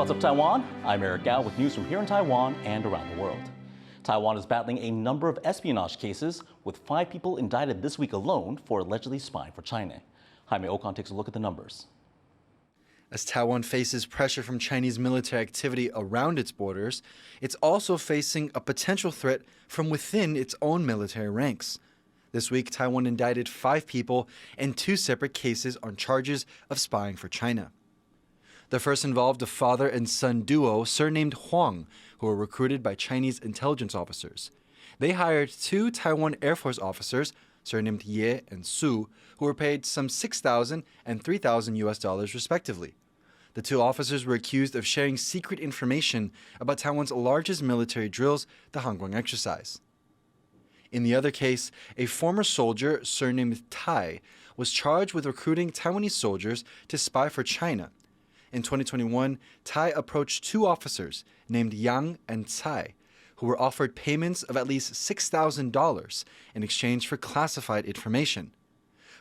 What's up, Taiwan? I'm Eric Gao with news from here in Taiwan and around the world. Taiwan is battling a number of espionage cases, with 5 people indicted this week alone for allegedly spying for China. Jaime Ocon takes a look at the numbers. As Taiwan faces pressure from Chinese military activity around its borders, it's also facing a potential threat from within its own military ranks. This week, Taiwan indicted 5 people in 2 separate cases on charges of spying for China. The first involved a father and son duo surnamed Huang, who were recruited by Chinese intelligence officers. They hired 2 Taiwan Air Force officers, surnamed Ye and Su, who were paid some $6,000 and $3,000 respectively. The 2 officers were accused of sharing secret information about Taiwan's largest military drills, the Hangguang exercise. In the other case, a former soldier surnamed Tai was charged with recruiting Taiwanese soldiers to spy for China. In 2021, Tai approached 2 officers named Yang and Tsai, who were offered payments of at least $6,000 in exchange for classified information.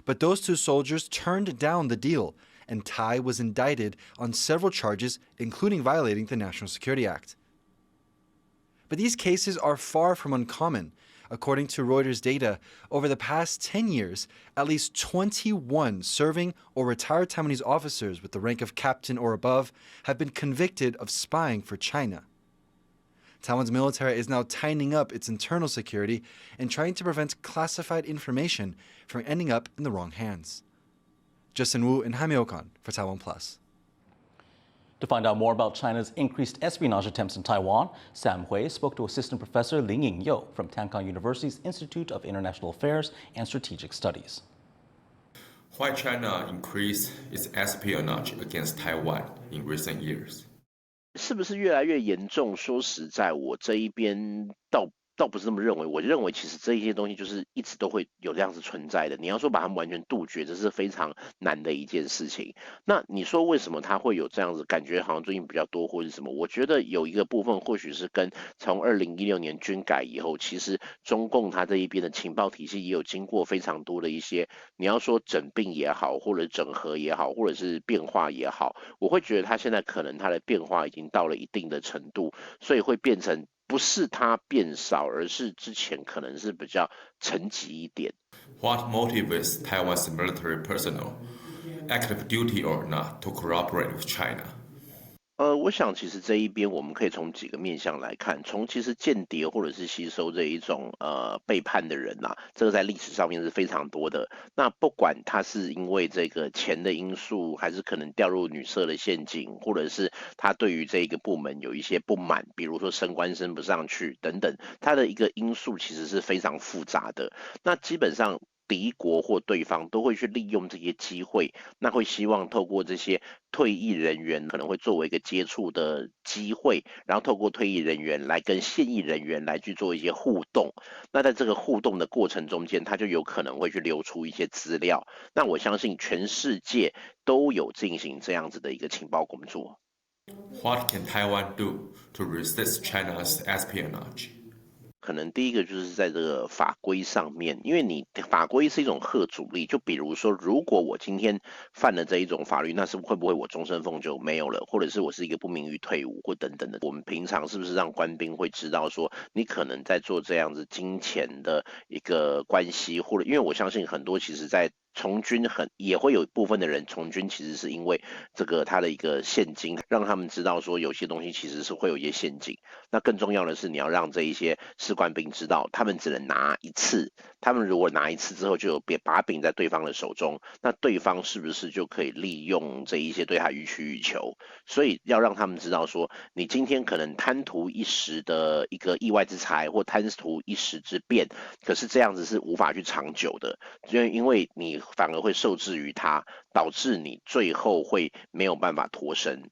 But those 2 soldiers turned down the deal, and Tai was indicted on several charges, including violating the National Security Act. But these cases are far from uncommon. According to Reuters data, over the past 10 years, at least 21 serving or retired Taiwanese officers with the rank of captain or above have been convicted of spying for China. Taiwan's military is now tightening up its internal security and trying to prevent classified information from ending up in the wrong hands. Justin Wu and Jaime Ocon for TaiwanPlus. To find out more about China's increased espionage attempts in Taiwan, Sam Hui spoke to Assistant Professor Ling Ying-yo from Tankang University's Institute of International Affairs and Strategic Studies. Why China increased its espionage against Taiwan in recent years? 是不是越来越严重？说实在，我这一边倒不是这么认为。我认为其实这些东西就是一直都会有这样子存在的。你要说把它们完全杜绝，这是非常难的一件事情。那你说为什么它会有这样子感觉好像最近比较多或者什么？我觉得有一个部分或许是跟从2016年军改以后，其实中共它这一边的情报体系也有经过非常多的一些，你要说整并也好，或者整合也好，或者是变化也好，我会觉得它现在可能它的变化已经到了一定的程度，所以会变成。不是它变少，而是之前可能是比较沉寂一点。What motivates Taiwan's military personnel, active duty or not, to cooperate with China? 我想其实这一边我们可以从几个面向来看，从其实间谍或者是吸收这一种背叛的人呐，这个在历史上面是非常多的。那不管他是因为这个钱的因素，还是可能掉入女色的陷阱，或者是他对于这一个部门有一些不满，比如说升官升不上去等等，他的一个因素其实是非常复杂的。那基本上。敌国或对方都会去利用这些机会，那会希望透过这些退役人员可能会作为一个接触的机会，然后透过退役人员来跟现役人员来去做一些互动。那在这个互动的过程中间，他就有可能会去流出一些资料。那我相信全世界都有进行这样子的一个情报工作。What can Taiwan do to resist China's espionage? 可能第一个就是在这个法规上面，因为你法规是一种吓阻力，就比如说，如果我今天犯了这一种法律，那是会不会我终身俸就没有了，或者是我是一个不名誉退伍或等等的？我们平常是不是让官兵会知道说，你可能在做这样子金钱的一个关系，或者因为我相信很多其实在从军也会有部分的人从军，其实是因为这个他的一个现金，让他们知道说有些东西其实是会有一些陷阱。那更重要的是，你要让这一些士官兵知道，他们只能拿一次。他们如果拿一次之后就有把柄在对方的手中，那对方是不是就可以利用这一些对他予取予求？所以要让他们知道说，你今天可能贪图一时的一个意外之财，或贪图一时之便，可是这样子是无法去长久的，因为你反而会受制于他，导致你最后会没有办法脱身。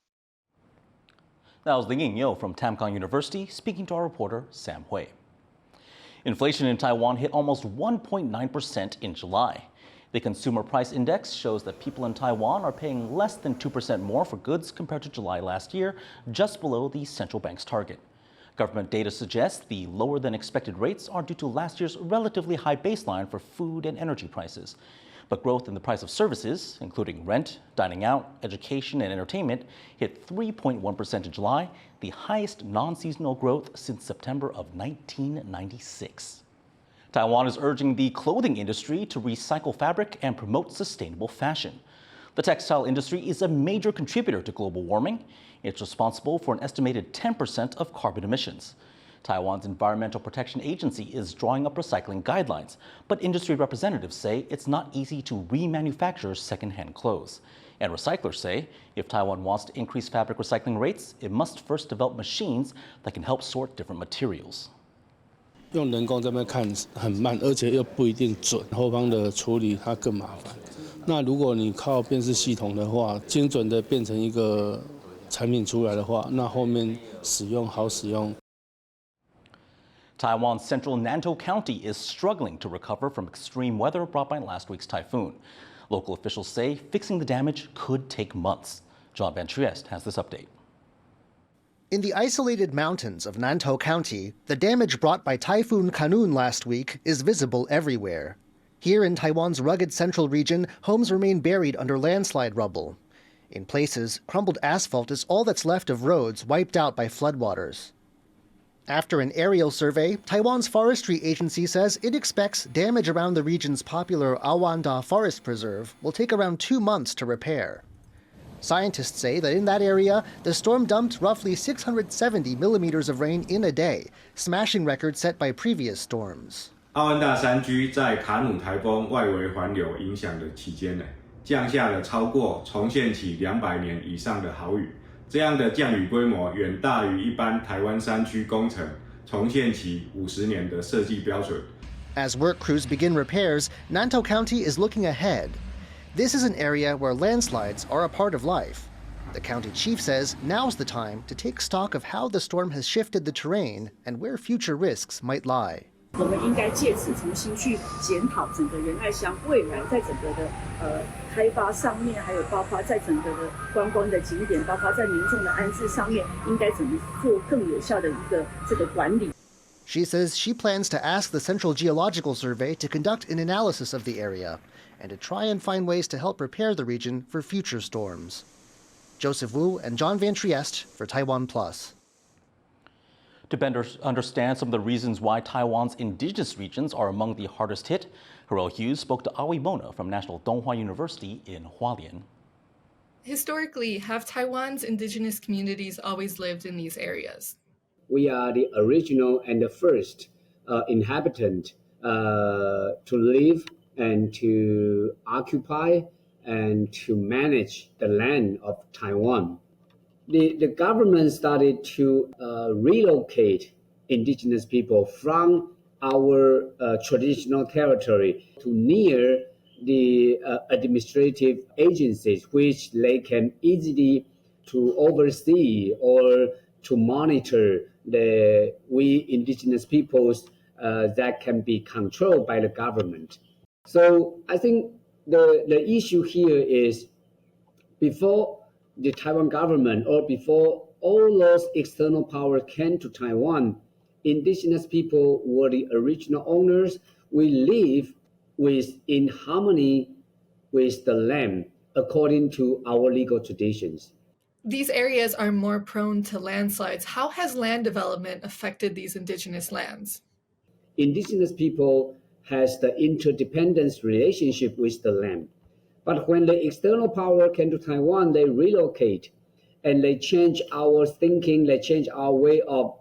That was Ling Ying-yo from Tankang University speaking to our reporter Sam Hui. Inflation in Taiwan hit almost 1.9% in July. The Consumer Price Index shows that people in Taiwan are paying less than 2% more for goods compared to July last year, just below the central bank's target. Government data suggests the lower than expected rates are due to last year's relatively high baseline for food and energy prices. But growth in the price of services, including rent, dining out, education, and entertainment, hit 3.1% in July, the highest non-seasonal growth since September of 1996. Taiwan is urging the clothing industry to recycle fabric and promote sustainable fashion. The textile industry is a major contributor to global warming. It's responsible for an estimated 10% of carbon emissions. Taiwan's Environmental Protection Agency is drawing up recycling guidelines, but industry representatives say it's not easy to remanufacture secondhand clothes. And recyclers say if Taiwan wants to increase fabric recycling rates, it must first develop machines that can help sort different materials. 用人工这边看很慢，而且又不一定准，后方的处理它更麻烦。那如果你靠辨识系统的话，精准的变成一个产品出来的话，那后面使用好使用。Taiwan's central Nantou County is struggling to recover from extreme weather brought by last week's typhoon. Local officials say fixing the damage could take months. John Van Trieste has this update. In the isolated mountains of Nantou County, the damage brought by Typhoon Khanun last week is visible everywhere. Here in Taiwan's rugged central region, homes remain buried under landslide rubble. In places, crumbled asphalt is all that's left of roads wiped out by floodwaters. After an aerial survey, Taiwan's forestry agency says it expects damage around the region's popular Awanda Forest Preserve will take around 2 months to repair. Scientists say that in that area, the storm dumped roughly 670 millimeters of rain in a day, smashing records set by previous storms. 阿万大山区在卡努台风外围环流影响的期间降下了超过重现起200年以上的豪雨。这样的降雨规模远大于一般台湾山区工程重现起50年的设计标准。As work crews begin repairs, Nantou County is looking ahead. This is an area where landslides are a part of life. The county chief says now's the time to take stock of how the storm has shifted the terrain and where future risks might lie. 我们应该借此重新去检讨整个仁爱乡未来在整个的开发上面，还有包括在整个的观光的景点，包括在民众的安置上面，应该怎么做更有效的一个这个管理。She says she plans to ask the Central Geological Survey to conduct an analysis of the area and to try and find ways to help prepare the region for future storms. Joseph Wu and John Van Trieste for TaiwanPlus. To better understand some of the reasons why Taiwan's indigenous regions are among the hardest hit, Harel Hughes spoke to Awi Mona from National Donghua University in Hualien. Historically, have Taiwan's indigenous communities always lived in these areas? We are the original and the first inhabitant to live and to occupy and to manage the land of Taiwan. The government started to relocate indigenous people from our traditional territory to near the administrative agencies, which they can easily to oversee or to monitor we indigenous peoples that can be controlled by the government. So I think the issue here is before the Taiwan government or before all those external powers came to Taiwan, indigenous people were the original owners. We live in harmony with the land according to our legal traditions. These areas are more prone to landslides. How has land development affected these indigenous lands? Indigenous people has the interdependence relationship with the land. But when the external power came to Taiwan, they relocate and they change our thinking, they change our way of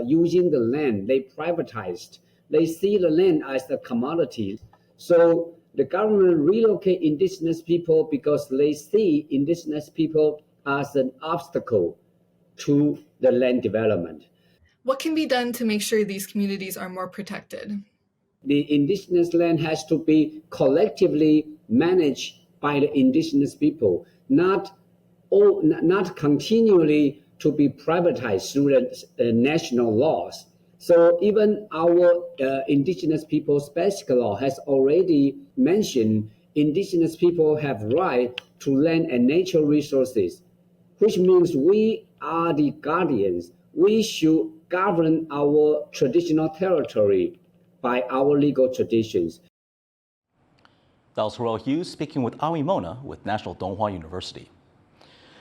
using the land, they privatized. They see the land as a commodity. So the government relocate indigenous people because they see indigenous people as an obstacle to the land development. What can be done to make sure these communities are more protected? The indigenous land has to be collectively managed by the indigenous people, not continually to be privatized through the national laws. So even our indigenous people's basic law has already mentioned indigenous people have right to land and natural resources, which means we are the guardians. We should govern our traditional territory by our legal traditions. That was Harrell Hughes speaking with Aoi Mona with National Donghua University.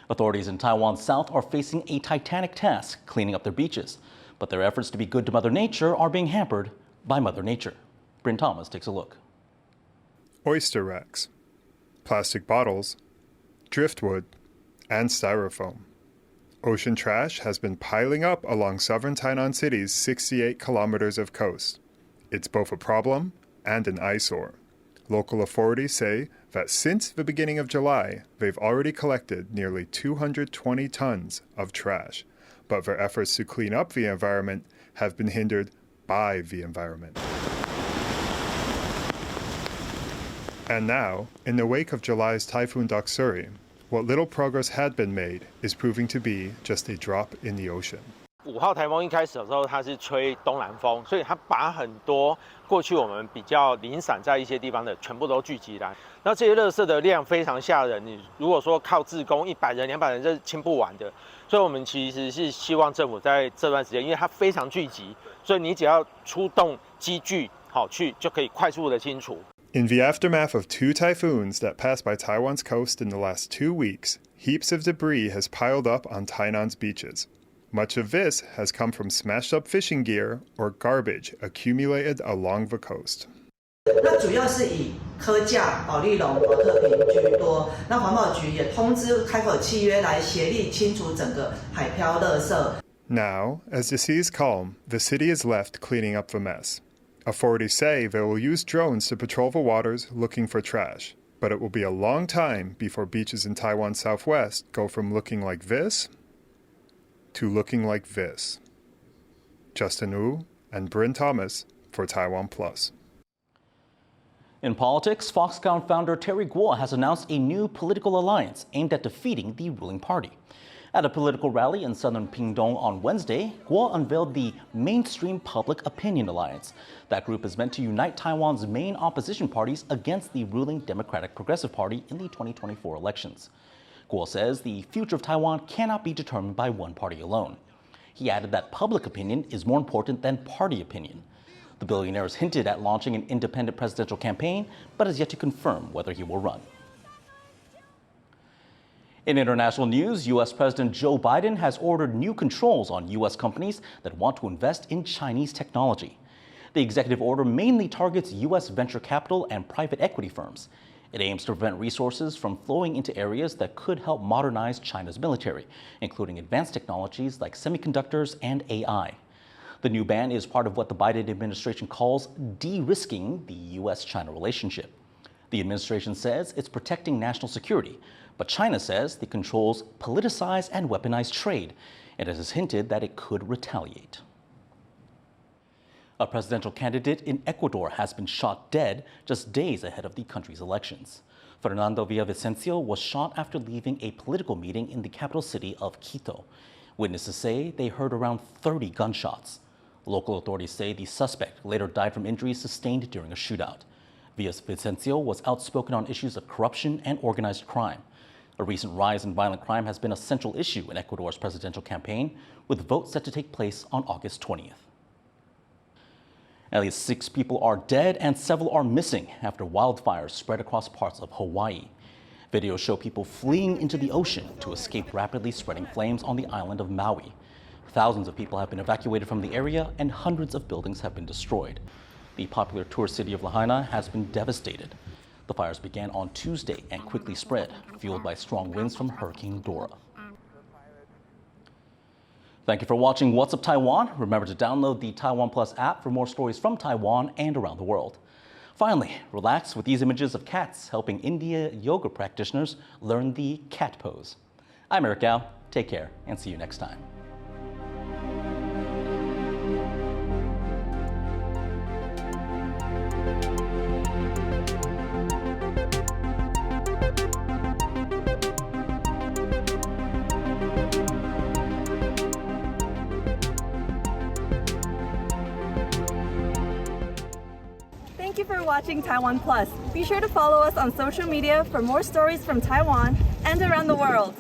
Authorities in Taiwan's south are facing a titanic task cleaning up their beaches, but their efforts to be good to Mother Nature are being hampered by Mother Nature. Bryn Thomas takes a look. Oyster racks, plastic bottles, driftwood, and styrofoam. Ocean trash has been piling up along southern Tainan City's 68 kilometers of coast. It's both a problem and an eyesore. Local authorities say that since the beginning of July, they've already collected nearly 220 tons of trash, but their efforts to clean up the environment have been hindered by the environment. And now, in the wake of July's Typhoon Doksuri, what little progress had been made is proving to be just a drop in the ocean. 5号台风一开始的时候，它是吹东南风，所以它把很多过去我们比较零散在一些地方的全部都聚集来。那这些垃圾的量非常吓人，你如果说靠志工100人、200人，这是清不完的。所以我们其实是希望政府在这段时间，因为它非常聚集，所以你只要出动机具，好去就可以快速的清除。In the aftermath of 2 typhoons that passed by Taiwan's coast in the last 2 weeks, heaps of debris has piled up on Tainan's beaches. Much of this has come from smashed up fishing gear or garbage accumulated along the coast. 那主要是以科架、保丽龙、保特瓶居多。那环保局也通知开口契约来协力清除整个海漂垃圾。Now, as the seas calm, the city is left cleaning up the mess. Authorities say they will use drones to patrol the waters looking for trash, but it will be a long time before beaches in Taiwan's southwest go from looking like this to looking like this. Justin Wu and Bryn Thomas for TaiwanPlus. In politics, Foxconn founder Terry Guo has announced a new political alliance aimed at defeating the ruling party. At a political rally in southern Pingdong on Wednesday, Guo unveiled the Mainstream Public Opinion Alliance. That group is meant to unite Taiwan's main opposition parties against the ruling Democratic Progressive Party in the 2024 elections. Guo says the future of Taiwan cannot be determined by one party alone. He added that public opinion is more important than party opinion. The billionaire has hinted at launching an independent presidential campaign, but has yet to confirm whether he will run. In international news, U.S. President Joe Biden has ordered new controls on U.S. companies that want to invest in Chinese technology. The executive order mainly targets U.S. venture capital and private equity firms. It aims to prevent resources from flowing into areas that could help modernize China's military, including advanced technologies like semiconductors and AI. The new ban is part of what the Biden administration calls de-risking the U.S.-China relationship. The administration says it's protecting national security, but China says the controls politicize and weaponize trade, and it has hinted that it could retaliate. A presidential candidate in Ecuador has been shot dead just days ahead of the country's elections. Fernando Villavicencio was shot after leaving a political meeting in the capital city of Quito. Witnesses say they heard around 30 gunshots. Local authorities say the suspect later died from injuries sustained during a shootout. Villavicencio was outspoken on issues of corruption and organized crime. A recent rise in violent crime has been a central issue in Ecuador's presidential campaign, with votes set to take place on August 20th. At least 6 people are dead and several are missing after wildfires spread across parts of Hawaii. Videos show people fleeing into the ocean to escape rapidly spreading flames on the island of Maui. Thousands of people have been evacuated from the area and hundreds of buildings have been destroyed. The popular tourist city of Lahaina has been devastated. The fires began on Tuesday and quickly spread, fueled by strong winds from Hurricane Dora. Thank you for watching What's Up Taiwan. Remember to download the TaiwanPlus app for more stories from Taiwan and around the world. Finally, relax with these images of cats helping India yoga practitioners learn the cat pose. I'm Eric Gao. Take care and see you next time. Thank you for watching Taiwan Plus. Be sure to follow us on social media for more stories from Taiwan and around the world.